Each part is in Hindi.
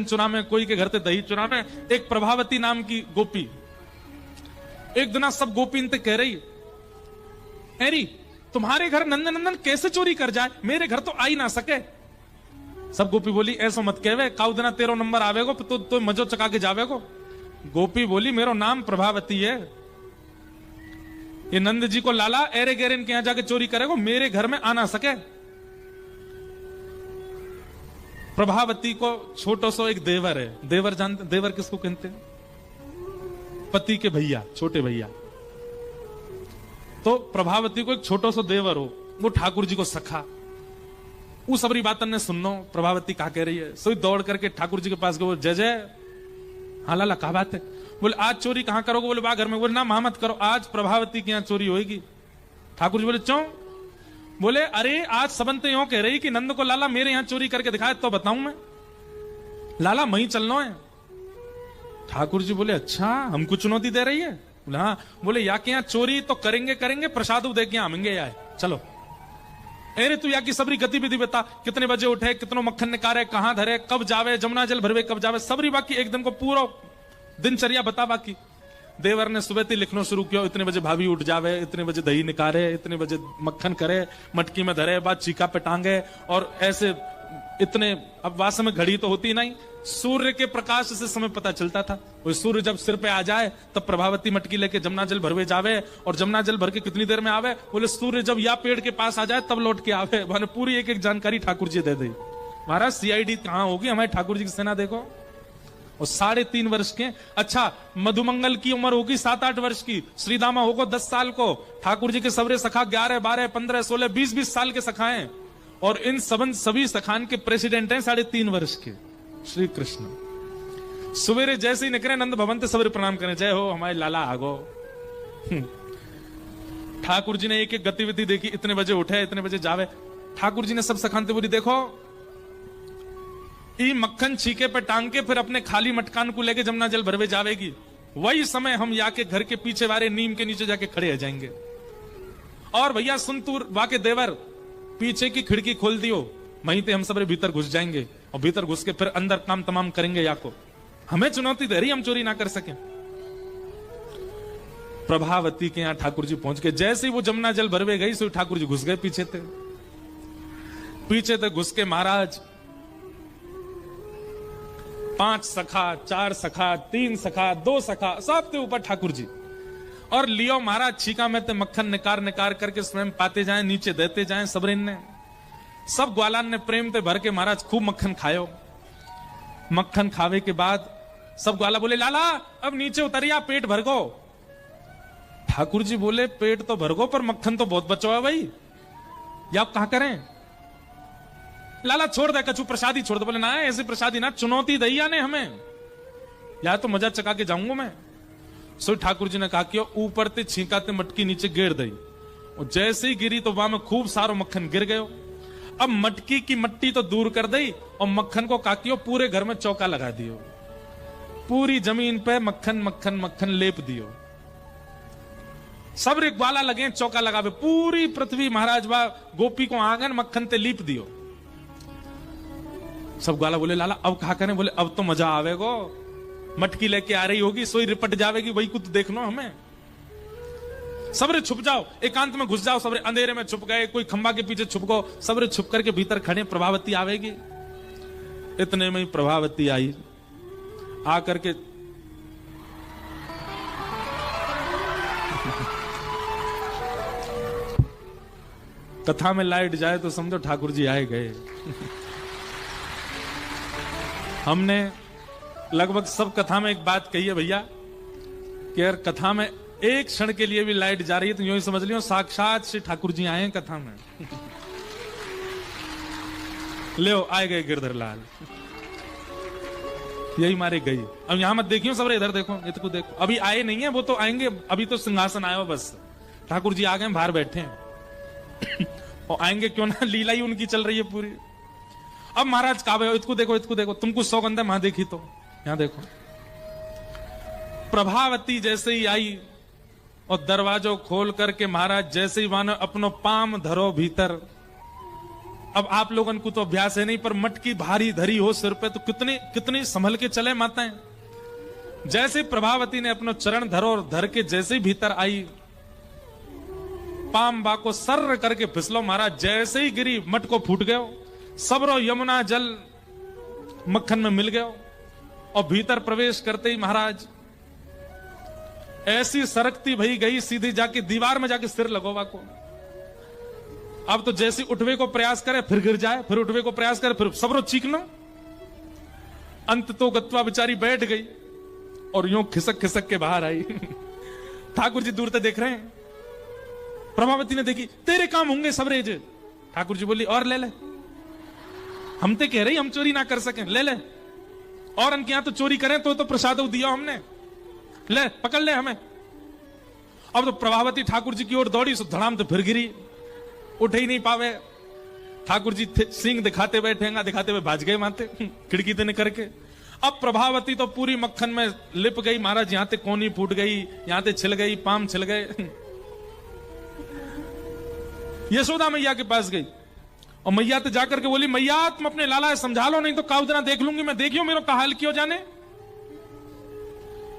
चुना में, कोई के घर ते दही चुना में। एक प्रभावती नाम की गोपी एक दिन सब गोपी इनते कह रही, अरे तुम्हारे घर नंदन नंदन कैसे चोरी कर जाए, मेरे घर तो आ ही ना सके। सब गोपी बोली ऐसा मत कहवे, काउ दिना तेरो नंबर आवेगो तो मजो चका के जावेगो। गोपी बोली मेरो नाम प्रभावती है, ये नंद जी को लाला एरे गेरे के यहां जाके चोरी करेगो, मेरे घर में आ ना सके। प्रभावती को छोटो सो एक देवर है, देवर जानते, देवर किसको कहते हैं? पति के भैया, छोटे भैया। तो प्रभावती को एक छोटो सो देवर हो, वो ठाकुर जी को सखा। वो सबरी बातन ने सुनो प्रभावती क्या कह रही है, सोई दौड़ करके ठाकुर जी के पास गए, जय जय। हाँ लाला क्या बात है? बोले आज चोरी कहां करोगे? बोले बा घर में। बोले ना मत करो, आज प्रभावती के यहां चोरी होगी। ठाकुर जी बोले क्यों? बोले अरे आज सबन तो यूं कह रही कि नंद को लाला मेरे यहां चोरी करके दिखाए तो बताऊं मैं, लाला मई चलना है। ठाकुर जी बोले अच्छा हमको चुनौती दे रही है? बोले हाँ। बोले या के यहां चोरी तो करेंगे करेंगे, प्रसाद दे के आमेंगे यार, चलो। अरे तू या की सबरी गतिविधि बता, कितने बजे उठे, कितनो मक्खन निकारे, कहां धरे, कब जावे, जमुना जल भरवे कब जावे, सबरी बाकी एक दिन को पूरा दिनचर्या बता। बाकी देवर ने सुबह ही लिखना शुरू किया, इतने बजे भाभी उठ जावे, इतने बजे दही निकारे, इतने बजे मक्खन करे, मटकी में धरे, बाद चीका पे टांगे, और ऐसे इतने। अब वास्तव में घड़ी तो होती नहीं, सूर्य के प्रकाश से समय पता चलता था। वो सूर्य जब सिर पे आ जाए तब प्रभावती मटकी लेके जमुना जल भरवे जावे, और जमुना जल भर के कितनी देर में आवे? बोले सूर्य जब या पेड़ के पास आ जाए तब लौट के आवे। मैंने पूरी एक एक जानकारी ठाकुर जी दे दी। महाराज सीआईडी कहां होगी, हमारे ठाकुर जी की सेना देखो। और 3.5 वर्ष के। अच्छा मधुमंगल की उम्र होगी 7-8 वर्ष की, श्रीदामा होगा 10 साल को, ठाकुर जी के सबरे सखा 11, 12, 15, 16, 20 साल के सखाएं, और इन सभी सखान के प्रेसिडेंट हैं 3.5 वर्ष के श्री कृष्ण। सवेरे जैसे ही निकले नंद भवन से सबरे प्रणाम करें, जय हो हमारे लाला आगो। ठाकुर जी ने एक एक गतिविधि देखी, इतने बजे उठे, इतने बजे जावे। ठाकुर जी ने सब सखानते बोली देखो ई मक्खन छीके पे टांग के फिर अपने खाली मटकान को लेके जमुना जल भरवे जावेगी, वही समय हम या के घर के पीछे वाले नीम के नीचे जाके खड़े हो जाएंगे। और भैया सुन तू वाके देवर, पीछे की खिड़की खोल दियो, वहीं पे हम सब भीतर घुस जाएंगे, और भीतर घुस के फिर अंदर काम तमाम करेंगे। या को हमें चुनौती दे रही, हम चोरी ना कर सके। प्रभावती के यहां ठाकुर जी पहुंच के जैसे ही वो जमुना जल भरवे गई, सो ठाकुर जी घुस गए पीछे थे। पीछे थे घुस के महाराज 5 सखा, 4 सखा, 3 सखा, 2 सखा, सबके ऊपर ठाकुर जी। और लियो महाराज छीका में ते मक्खन निकार निकार करके स्वयं पाते जाएं, नीचे देते जाएं। सबरिन ने, सब ग्वालान ने प्रेम ते भर के महाराज खूब मक्खन खायो। मक्खन खावे के बाद सब ग्वाला बोले लाला अब नीचे उतरिया, पेट भर गो। ठाकुर जी बोले पेट तो भर गो, पर मक्खन तो बहुत बचो है भाई, या आप कहां करें? लाला छोड़ दे कछु, प्रसादी छोड़ दे। बोले ना ऐसे प्रसादी ना, चुनौती दैया ने हमें, या तो मजा चका के जाऊंगा मैं। सो ठाकुर जी ने कहा कि ऊपर ते छींकाते मटकी नीचे गिर दई, और जैसे ही गिरी तो वहां में खूब सारो मक्खन गिर गयो। अब मटकी की मट्टी तो दूर कर दई, और मक्खन को काकियो पूरे घर में चौका लगा दियो, पूरी जमीन पे मक्खन मक्खन मक्खन लेप दियो। सब ग्वाला लगे चौका लगावे, पूरी पृथ्वी महाराज बा गोपी को आंगन मक्खन ते लीप दियो। सब ग्वाला बोले लाला अब कहा करें? बोले अब तो मजा आवेगो, मटकी लेके आ रही होगी, सोई रिपट जावेगी, वही कुछ देख लो हमें। सबरे छुप जाओ, एकांत में घुस जाओ, सबरे अंधेरे में छुप गए, कोई खंबा के पीछे छुप गो, सबरे छुप करके भीतर खड़े, प्रभावती आवेगी। इतने में ही प्रभावती आई, आकर के कथा में लाइट जाए तो समझो ठाकुर जी आए गए। हमने लगभग सब कथा में एक बात कही है भैया, कि अगर कथा में एक क्षण के लिए भी लाइट जा रही है तो यूं ही समझ लियो साक्षात श्री ठाकुर जी आए हैं कथा में। ले आए गए गिरधर लाल, यही मारे गई। अब यहां मत देखियो, सब इधर देखो, इतको देखो, अभी आए नहीं है, वो तो आएंगे, अभी तो सिंहासन आयो बस। ठाकुर जी आ गए, बाहर बैठे हैं। और आएंगे क्यों ना, लीला ही उनकी चल रही है पूरी। अब महाराज कावे, इसको देखो, इसको देखो, तुमको सौगंध है, वहां देखी तो यहां देखो। प्रभावती जैसे ही आई और दरवाजो खोल करके महाराज जैसे ही मानो अपनो पाम धरो भीतर, अब आप लोगों को तो अभ्यास है नहीं, पर मटकी भारी धरी हो सिर पे तो कितनी कितनी संभल के चले माताएं। जैसे प्रभावती ने अपना चरण धरो और धर के जैसे ही भीतर आई, पाम बा को सर्र करके फिसलो महाराज, जैसे ही गिरी मट को फूट गयो, सबरो यमुना जल मक्खन में मिल गयो। और भीतर प्रवेश करते ही महाराज ऐसी सरकती भई गई, सीधी जाके दीवार में जाके सिर लगोवा को। अब तो जैसे उठवे को प्रयास करे फिर गिर जाए, फिर उठवे को प्रयास करे फिर सबरो चीखनो। अंत तो गत्वा बेचारी बैठ गई और यूं खिसक खिसक के बाहर आई। ठाकुर जी दूर से देख रहे हैं। प्रभावती ने देखी, तेरे काम होंगे सबरेज। ठाकुर जी बोली, और ले ले, हम ते कह रही हम चोरी ना कर सकें, ले ले। और उनके यहां तो चोरी करें तो प्रसाद दिया हमने, ले पकड़ ले हमें। अब तो प्रभावती ठाकुर जी की ओर दौड़ी, सो धड़ाम तो फिर गिरी, उठ ही नहीं पावे। ठाकुर जी सिंह दिखाते हुए, ठेंगा दिखाते हुए भाज गए माते खिड़की से निकल के। अब प्रभावती तो पूरी मक्खन में लिप गई महाराज, यहां से कोनी फूट गई, यहां से छिल गई, पाम छिल गए। यशोदा मैया के पास गई और मैया तो जाकर के बोली, मैया तुम अपने लाला समझा लो, नहीं तो काउदना देख लूंगी मैं, देखियो मेरा का हाल क्यों जाने।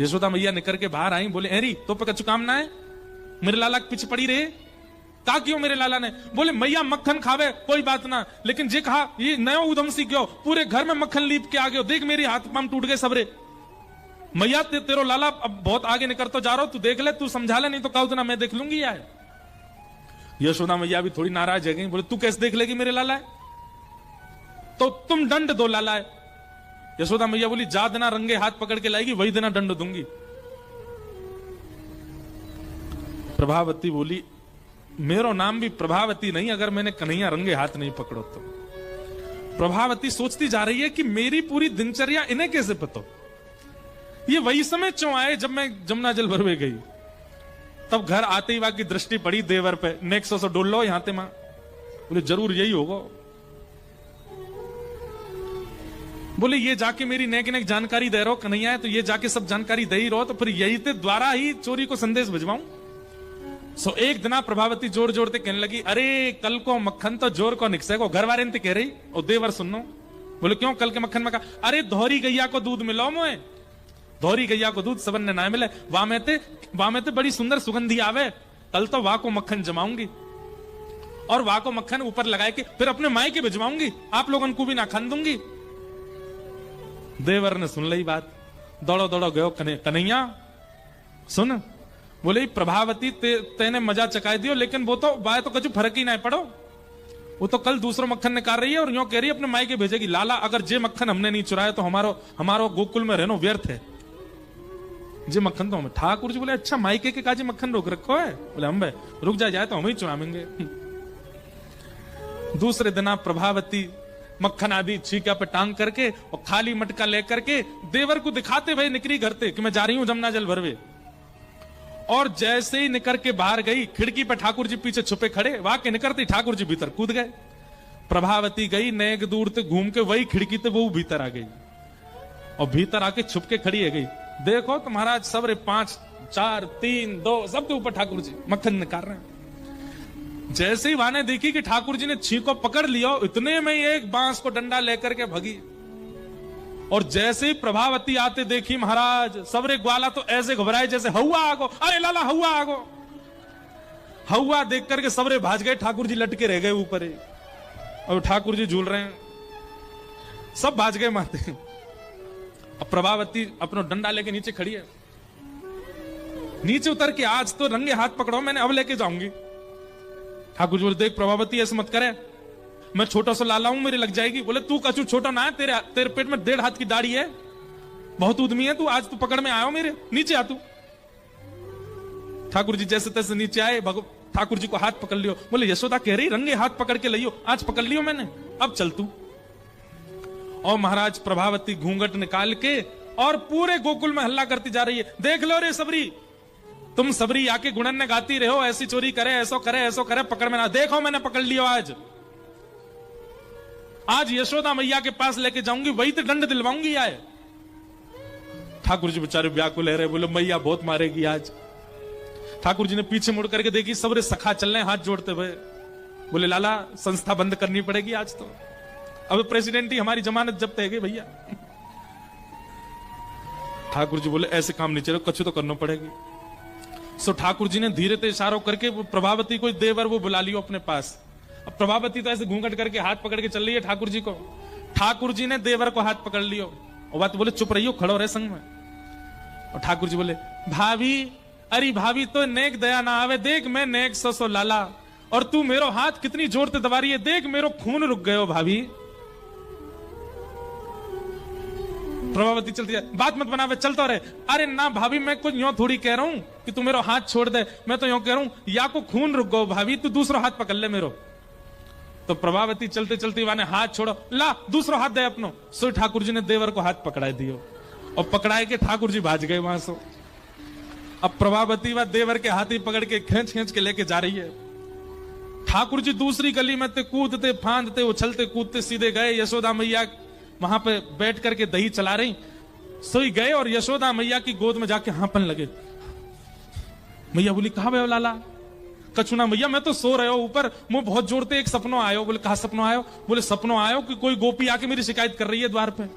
यशोदा मैया निकल के बाहर आई, बोले एरी तो पे कछु काम ना है, मेरे लाला के पीछे पड़ी रहे, का क्यों मेरे लाला ने। बोले मैया मक्खन खावे कोई बात ना, लेकिन जे कहा ये नया उदम सी क्यों, पूरे घर में मक्खन लीप के आ गयो, देख मेरे हाथ पाम टूट गए सबरे। मैया तेरो लाला अब बहुत आगे निकल तो जा रहा हो, तू देख ले, तू समझा ले, नहीं तो काउदना मैं देख लूंगी यार। यशोदा मैया भी थोड़ी नाराज है गई, बोले तू कैसे देख लेगी मेरे लाला है, तो तुम दंड दो लाला है। यशोदा मैया बोली, जा देना रंगे हाथ पकड़ के लाएगी, वही देना दंड दूंगी। प्रभावती बोली, मेरो नाम भी प्रभावती नहीं अगर मैंने कन्हैया रंगे हाथ नहीं पकड़ो तो। प्रभावती सोचती जा रही है कि मेरी पूरी दिनचर्या इन्हें कैसे पता, ये वही समय क्यों आए जब मैं जमुना जल भरवे गई। तब घर आते ही वहां की दृष्टि पड़ी देवर पे, नेक्सो से डोल लो यहां ते मां, बोले जरूर यही होगा। बोले ये जाके मेरी नेक नेक जानकारी दे रहो कन्हैया है, तो ये जाके सब जानकारी दे ही रहो, तो फिर यही ते द्वारा ही चोरी को संदेश भिजवाऊं। सो एक दिना प्रभावती जोर जोर ते कहने लगी, अरे कल को मक्खन तो जोर को निकसे को, घर वाले ने कह रही और देवर सुनो। बोले क्यों, कल के मक्खन में कहा, अरे धोरी गैया को दूध मिलो मोए, धोरी गैया को दूध सबन ने ना मिले, वाह में ते बड़ी सुंदर सुगंधी आवे, कल तो वाह को मक्खन जमाऊंगी और वाह को मक्खन ऊपर लगाए के फिर अपने माई के भिजवाऊंगी, आप लोगों को भी ना खान दूंगी। देवर ने सुन ली बात, दौड़ो दौड़ो गयो कन्हैया सुन। बोले प्रभावती तेने मजा चकाई दियो, लेकिन वो तो बाय तो कुछ फर्क ही ना पड़ो, वो तो कल दूसरा मक्खन निकाल रही है और यूं कह रही है अपने माई के भेजेगी। लाला अगर जे मक्खन हमने नहीं चुराया तो हमारो गोकुल में रहनो व्यर्थ है, जे मक्खन तो हमें। ठाकुर जी बोले, अच्छा मायके के काजे मक्खन रोक रखो है। बोले हम रुक जाए तो हम ही चुरावेंगे। दूसरे दिन प्रभावती मक्खन आदि छीका पे टांग करके और खाली मटका लेकर के देवर को दिखाते हुए निकली घर से कि मैं जा रही हूं जमुना जल भरवे। और जैसे ही निकल के बाहर गई, खिड़की पे ठाकुर जी पीछे छुपे खड़े, वहां के निकलते ठाकुर जी भीतर कूद गए। प्रभावती गई नेक दूर से घूम के वही खिड़की से वो भीतर आ गई और भीतर आके छुप के खड़ी है गई। देखो तो महाराज सबरे 5 4 3 2 सबके ऊपर ठाकुर जी मक्खन निकाल रहे हैं। जैसे ही वहां ने देखी कि ठाकुर जी ने छींको पकड़ लिया, इतने में एक बांस को डंडा लेकर के भगी। और जैसे ही प्रभावती आते देखी महाराज, सबरे ग्वाला तो ऐसे घबराए जैसे हवा आगो, अरे लाला हवा आगो। हवा देख करके सबरे भाज गए, ठाकुर जी लटके रह गए ऊपर ही और ठाकुर जी झूल रहे हैं, सब भाज गए माते। अब प्रभावती अपना डंडा लेके नीचे खड़ी है, नीचे उतर के आज तो रंगे हाथ पकड़ो, मैंने अब लेके जाऊंगी। ठाकुर जी बोले, देख प्रभावती ऐसे मत करे, मैं छोटा सा लाला हूं, मेरे लग जाएगी। बोले तू कछु छोटा ना है, तेरे पेट में 1.5 हाथ की दाढ़ी है, बहुत उद्यमी है तू, आज तू पकड़ में आयो मेरे, नीचे आ तू। ठाकुर जी जैसे तैसे नीचे आए, ठाकुर जी को हाथ पकड़ लियो। बोले यशोदा कह रही रंगे हाथ पकड़ के लियो, आज पकड़ लियो मैंने, अब चल तू। और महाराज प्रभावती घूंघट निकाल के और पूरे गोकुल में हल्ला करती जा रही है, देख लो रे सबरी, तुम सबरी आके गुणन ने गाती रहो, ऐसी चोरी करे, ऐसो करे, ऐसो करे, पकड़ में ना, देखो मैंने पकड़ लियो आज यशोदा मैया के पास लेके जाऊंगी, वही तो दंड दिलवाऊंगी आए। ठाकुर जी बेचारे व्याकुल रहे, बोले मैया बहुत मारेगी आज। ठाकुर जी ने पीछे मुड़ करके देखी, सबरे सखा चल रहे हाथ जोड़ते हुए। बोले लाला संस्था बंद करनी पड़ेगी आज तो, अब प्रेसिडेंट ही हमारी जमानत जब्त है भैया। ठाकुर जी बोले ऐसे काम नहीं चले, कछु तो करना पड़ेगी। सो ठाकुर जी ने धीरे से इशारों करके प्रभावती को देवर वो बुला लियो अपने पास। अब प्रभावती तो ऐसे घूंघट करके हाथ पकड़ के चल रही है ठाकुर जी को। ठाकुर जी ने देवर को हाथ पकड़ लियो और बात बोले चुप रहियो, खड़ो रहे संग में। और ठाकुर जी बोले भाभी, अरे भाभी तो नेक दया ना आवे, देख मैं नेक सो लाला, और तू मेरो हाथ कितनी जोर से दबा रही है, देख मेरो खून रुक गयो भाभी। प्रभावती चलती है, बात मत बनावे, चलता रहे। अरे ना भाभी, मैं कुछ यूं थोड़ी कह रहा हूं कि तू मेरो हाथ छोड़ दे, मैं तो यूं कह रहा हूं या को खून रुक गयो भाभी, तू दूसरा हाथ पकड़ ले मेरो। तो प्रभावती चलते चलते वाने हाथ छोड़ो, ला दूसरा हाथ दे अपनो। सो ठाकुर जी ने देवर को हाथ पकड़ा दियो और पकड़ाए के ठाकुर जी भाज गए वहां से। अब प्रभावती व देवर के हाथ ही पकड़ के खींच खींच के लेके जा रही है। ठाकुर जी दूसरी गली में कूदते फांदते उछलते कूदते सीधे गए। यशोदा मैया वहां पे बैठ करके दही चला रही, सोई गए और यशोदा मैया की गोद में जाके हांपन लगे। मैया बोली कहा भयो लाला? कछुना मैया मैं तो सो रहे हो ऊपर, मुंह बहुत जोर से एक सपनों आयो। बोले कहा सपनों आयो? बोले सपनों आयो कि कोई गोपी आके मेरी शिकायत कर रही है द्वार पे।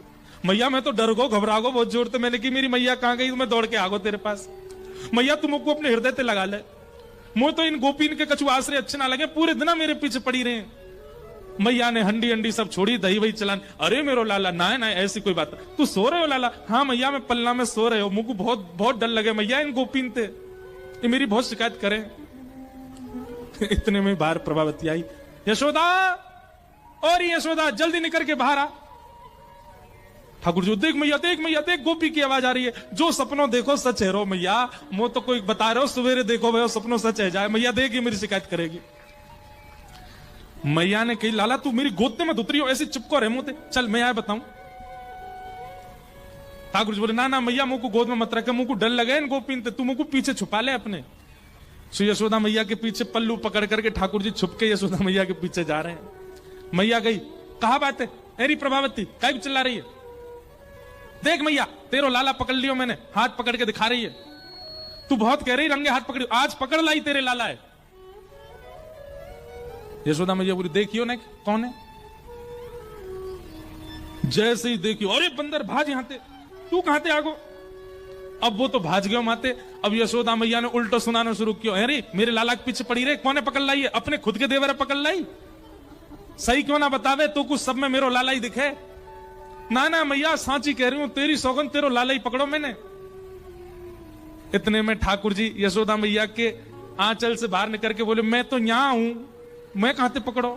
मैया मैं तो डर गो घबरा गो बहुत जोर से, मैंने की मेरी मैया कहां गई, मैं दौड़ के आ गो तेरे पास। मैया तुम को अपने हृदय से लगा ले, मुंह तो इन गोपी के कछु आश्रय अच्छे ना लगे, पूरे दिन मेरे पीछे पड़ी रहे। मैया ने हंडी हंडी सब छोड़ी, दही वही चलान। अरे मेरो लाला ना ना ऐसी कोई बात, तू सो रहे हो लाला? हाँ मैया मैं पल्ला में सो रहे हो, मुझको बहुत बहुत डर लगे मैया इन गोपीन थे, ये मेरी बहुत शिकायत करें। इतने में बाहर प्रभावती आई, यशोदा और यशोदा जल्दी निकल के बाहर आ। ठाकुर जी देख मैया देख मैया देख, गोपी की आवाज आ रही है, जो सपनों देखो सच है रो मैया, मुंह तो कोई बता रहे हो सवेरे देखो भाई सपनों सच है जाए, मैया देख ये मेरी शिकायत करेगी। मैया ने कही लाला तू मेरी गोद में उतरी हो, ऐसे चुपको रहे मुंह, चल मैं आया बताऊं। ठाकुर जी बोले ना ना मैया मुंह को गोद में मत रखे, मुंह को डर लगे इन गोपीन, तू मुंह को पीछे छुपा ले अपने। सो यशोदा मैया के पीछे पल्लू पकड़ करके ठाकुर जी छुप के यशोदा मैया के पीछे जा रहे हैं। मैया गई, कहा बात है अरे प्रभावती काय चिल्ला रही है? देख मैया तेरो लाला पकड़ लियो मैंने, हाथ पकड़ के दिखा रही है, तू बहुत कह रही रंगे हाथ पकड़ी, आज पकड़ लाई तेरे लाला है। यशोदा मैया बोली देखियो ना कौन है। जैसे ही देखियो अरे बंदर भाज यहां ते, तू कहां ते आगो। अब वो तो भाज गयो माते। अब यशोदा मैया ने उल्टो सुनाना शुरू किया, अरे मेरे लाला के पीछे पड़ी रहे, कौन पकड़ लाई है? अपने खुद के देवर पकड़ लाई, सही क्यों ना बतावे, तो कुछ सब में मेरो लाला ही दिखे। ना ना मैया सांची कह रही हूं, तेरी सौगन तेरो लाला ही पकड़ो मैंने। इतने में ठाकुर जी यशोदा मैया के आंचल से बाहर निकल के बोले मैं तो यहां हूं, मैं कहां से पकड़ो।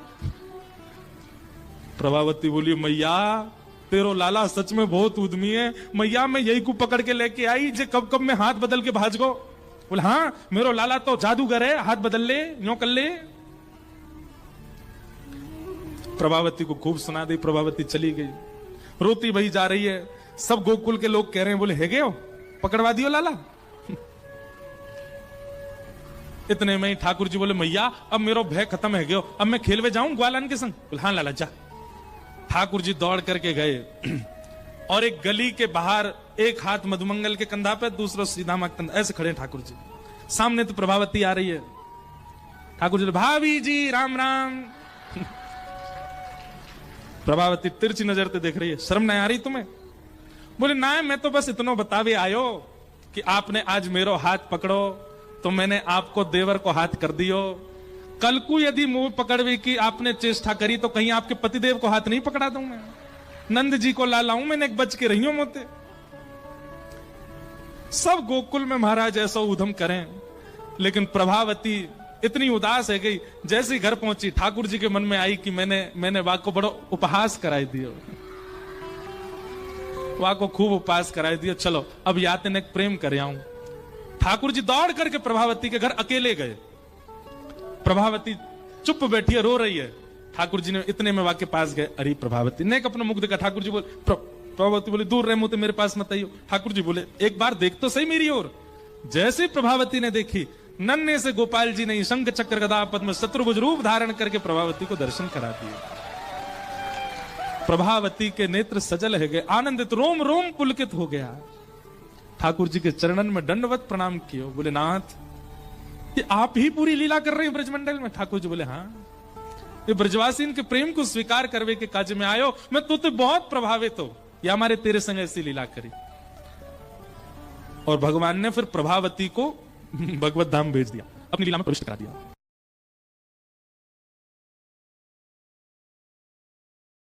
प्रभावती बोली मैया तेरो लाला सच में बहुत उद्यमी है, मैया मैं यही को पकड़ के लेके आई, जे कब कब में हाथ बदल के भाज गो। बोले हाँ मेरो लाला तो जादूगर है, हाथ बदल ले यूं कर ले। प्रभावती को खूब सुना दी, प्रभावती चली गई, रोती वही जा रही है। सब गोकुल के लोग कह रहे हैं बोले है गए हो, पकड़वा दियो लाला। इतने में ठाकुर जी बोले मैया अब मेरो भय खत्म है गयो, अब मैं खेलवे जाऊं ग्वालन के संग। बोले हाँ लाला जा। ठाकुर जी दौड़ करके गए और एक गली के बाहर एक हाथ मधुमंगल के कंधा पे, दूसरा सीधामा के कंधा, ऐसे खड़े ठाकुर जी। सामने तो प्रभावती आ रही है। ठाकुर जी भाभी जी राम राम। प्रभावती तिरछी नजर से देख रही है, शर्म नहीं आ रही तुम्हें? बोले ना मैं तो बस इतना बतावे आयो कि आपने आज मेरो हाथ पकड़ो तो मैंने आपको देवर को हाथ कर दियो, कल को यदि मुंह पकड़वे की आपने चेष्टा करी तो कहीं आपके पतिदेव को हाथ नहीं पकड़ा दूं मैं, नंद जी को ला लाऊं मैंने, एक बच के रही हूं मोते। सब गोकुल में महाराज ऐसा उधम करें, लेकिन प्रभावती इतनी उदास है गई। जैसे घर पहुंची ठाकुर जी के मन में आई कि मैंने वाक को बड़ो उपहास कराई दियो, वाक को खूब उपहास कराई दियो, चलो अब याते ने प्रेम कर आऊं। ठाकुर जी दौड़ करके प्रभावती के घर अकेले गए। प्रभावती चुप बैठी है, रो रही है। ठाकुर जी ने इतने में वाके पास गए, अरे प्रभावती ने अपना मुख देखा। ठाकुर जी बोले प्रभावती बोले दूर रहे मुझे मेरे पास मत आइयो। ठाकुर जी बोले एक बार देख तो सही मेरी ओर। जैसे प्रभावती ने देखी, नन्हे से गोपाल जी ने शंख चक्र गदा पद्म शत्रुभुज रूप धारण करके प्रभावती को दर्शन करा दिए। प्रभावती के नेत्र सजल है गए, आनंदित, रोम रोम पुलकित हो गया। ठाकुर जी के चरणन में दंडवत प्रणाम किया। बोले नाथ ये आप ही पूरी लीला कर रहे हैं ब्रजमंडल में? ठाकुर जी बोले हाँ। ये ब्रजवासी इनके प्रेम को स्वीकार करवे के काज में आयो, मैं तो बहुत प्रभावित हो, या हमारे तेरे संग ऐसी लीला करी। और भगवान ने फिर प्रभावती को भगवत धाम भेज दिया, अपनी लीला में प्रविष्ट करा दिया।